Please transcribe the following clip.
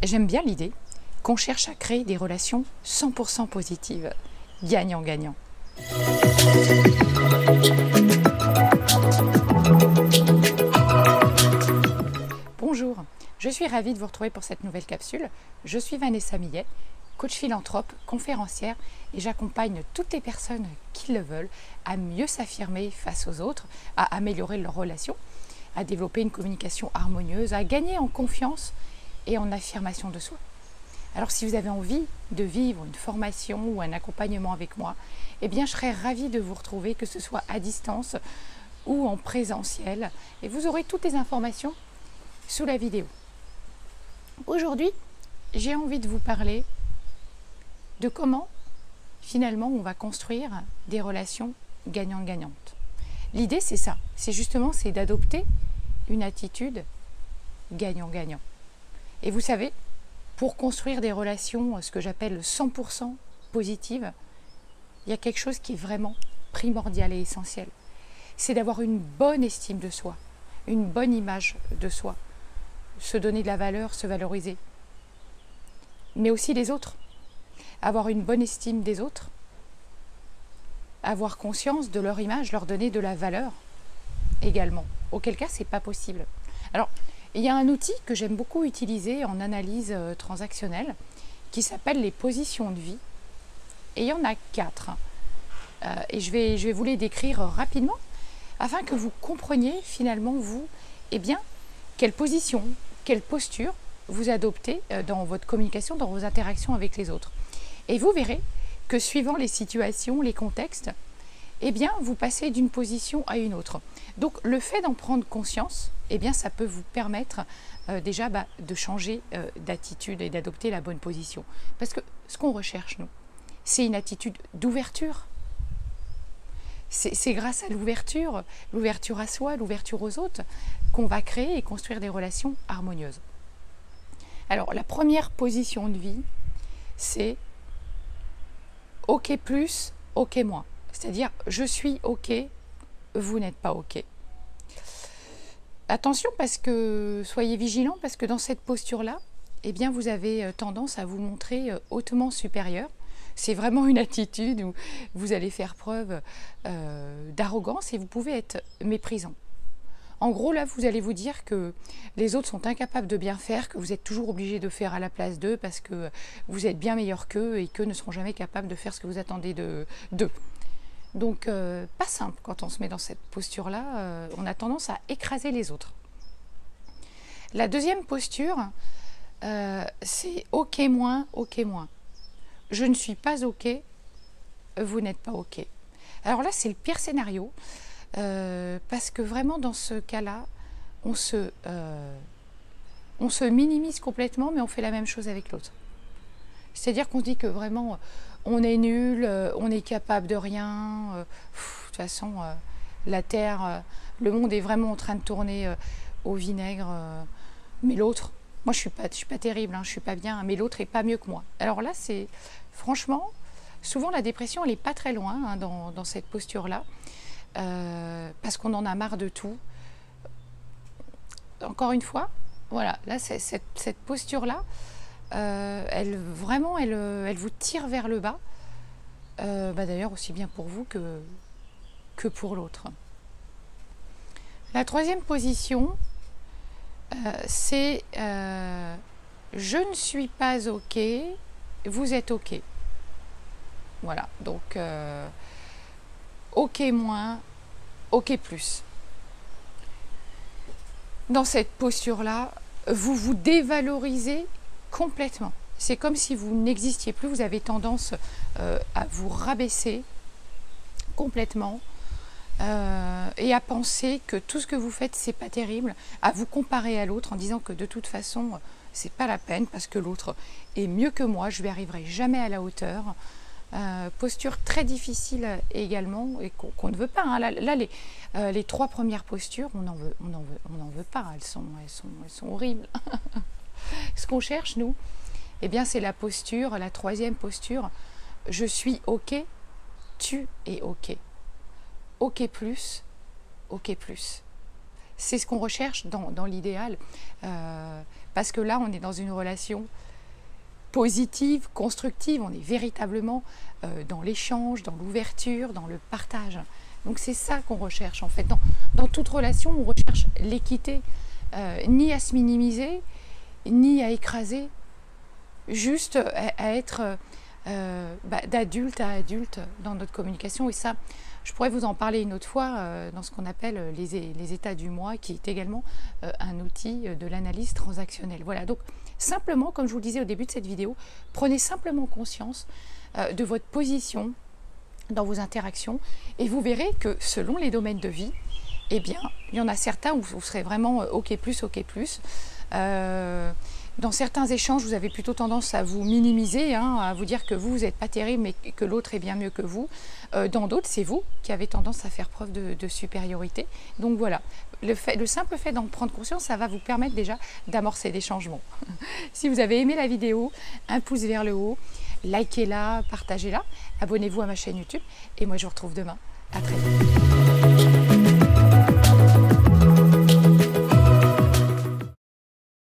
J'aime bien l'idée qu'on cherche à créer des relations 100% positives, gagnant-gagnant. Bonjour, je suis ravie de vous retrouver pour cette nouvelle capsule. Je suis Vanessa Millet, coach philanthrope, conférencière et j'accompagne toutes les personnes qui le veulent à mieux s'affirmer face aux autres, à améliorer leurs relations, à développer une communication harmonieuse, à gagner en confiance et en affirmation de soi. Alors si vous avez envie de vivre une formation ou un accompagnement avec moi, eh bien je serais ravie de vous retrouver, que ce soit à distance ou en présentiel, et vous aurez toutes les informations sous la vidéo. Aujourd'hui, j'ai envie de vous parler de comment finalement on va construire des relations gagnant-gagnantes. L'idée c'est ça, c'est d'adopter une attitude gagnant-gagnant. Et vous savez, pour construire des relations, ce que j'appelle 100% positives, il y a quelque chose qui est vraiment primordial et essentiel. C'est d'avoir une bonne estime de soi, une bonne image de soi, se donner de la valeur, se valoriser. Mais aussi les autres. Avoir une bonne estime des autres, avoir conscience de leur image, leur donner de la valeur également. Auquel cas, c'est pas possible. Alors, il y a un outil que j'aime beaucoup utiliser en analyse transactionnelle qui s'appelle les positions de vie. Et il y en a 4. Et je vais vous les décrire rapidement afin que vous compreniez finalement, vous, quelle position, quelle posture vous adoptez dans votre communication, dans vos interactions avec les autres. Et vous verrez que suivant les situations, les contextes, vous passez d'une position à une autre. Donc le fait d'en prendre conscience, ça peut vous permettre déjà de changer d'attitude et d'adopter la bonne position. Parce que ce qu'on recherche, nous, c'est une attitude d'ouverture. C'est grâce à l'ouverture à soi, l'ouverture aux autres, qu'on va créer et construire des relations harmonieuses. Alors la première position de vie, c'est OK plus, OK moins. C'est-à-dire, je suis OK, vous n'êtes pas OK. Attention, parce que soyez vigilants, parce que dans cette posture-là, vous avez tendance à vous montrer hautement supérieur. C'est vraiment une attitude où vous allez faire preuve d'arrogance et vous pouvez être méprisant. En gros, là, vous allez vous dire que les autres sont incapables de bien faire, que vous êtes toujours obligé de faire à la place d'eux parce que vous êtes bien meilleur qu'eux et qu'eux ne seront jamais capables de faire ce que vous attendez d'eux. Donc, pas simple quand on se met dans cette posture-là, on a tendance à écraser les autres. La deuxième posture, c'est OK moins, OK moins. Je ne suis pas OK, vous n'êtes pas OK. Alors là, c'est le pire scénario, parce que vraiment dans ce cas-là, on se minimise complètement, mais on fait la même chose avec l'autre. C'est-à-dire qu'on se dit que vraiment, on est nul, on est capable de rien. De toute façon, la Terre, le monde est vraiment en train de tourner au vinaigre. Mais l'autre, moi je suis pas terrible, je suis pas bien, mais l'autre est pas mieux que moi. Alors là, c'est franchement, souvent la dépression, elle n'est pas très loin dans cette posture-là, parce qu'on en a marre de tout. Encore une fois, voilà, là, cette posture-là, elle vous tire vers le bas, d'ailleurs aussi bien pour vous que pour l'autre. La troisième position, c'est je ne suis pas OK, vous êtes OK. Voilà, donc OK moins, OK plus. Dans cette posture-là, vous vous dévalorisez complètement. C'est comme si vous n'existiez plus, vous avez tendance à vous rabaisser complètement et à penser que tout ce que vous faites, c'est pas terrible, à vous comparer à l'autre en disant que de toute façon, c'est pas la peine parce que l'autre est mieux que moi, je lui arriverai jamais à la hauteur. Posture très difficile également et qu'on ne veut pas. Là, les 3 premières postures, on n'en veut pas. Elles sont horribles. Ce qu'on cherche, nous, c'est la posture, la troisième posture. Je suis OK, tu es OK. OK plus, OK plus. c'est ce qu'on recherche dans l'idéal. Parce que là, on est dans une relation positive, constructive, on est véritablement dans l'échange, dans l'ouverture, dans le partage. Donc c'est ça qu'on recherche en fait. Dans toute relation, on recherche l'équité, ni à se minimiser, ni à écraser, juste à être d'adulte à adulte dans notre communication. Et ça, je pourrais vous en parler une autre fois dans ce qu'on appelle les états du moi, qui est également un outil de l'analyse transactionnelle. Voilà, donc simplement, comme je vous le disais au début de cette vidéo, prenez simplement conscience de votre position dans vos interactions et vous verrez que selon les domaines de vie, eh bien, il y en a certains où vous serez vraiment OK+, OK+. Dans certains échanges, vous avez plutôt tendance à vous minimiser, à vous dire que vous n'êtes pas terrible, mais que l'autre est bien mieux que vous. Dans d'autres, c'est vous qui avez tendance à faire preuve de supériorité. Donc voilà, le simple fait d'en prendre conscience, ça va vous permettre déjà d'amorcer des changements. Si vous avez aimé la vidéo, un pouce vers le haut, likez-la, partagez-la, abonnez-vous à ma chaîne YouTube et moi je vous retrouve demain. À très vite.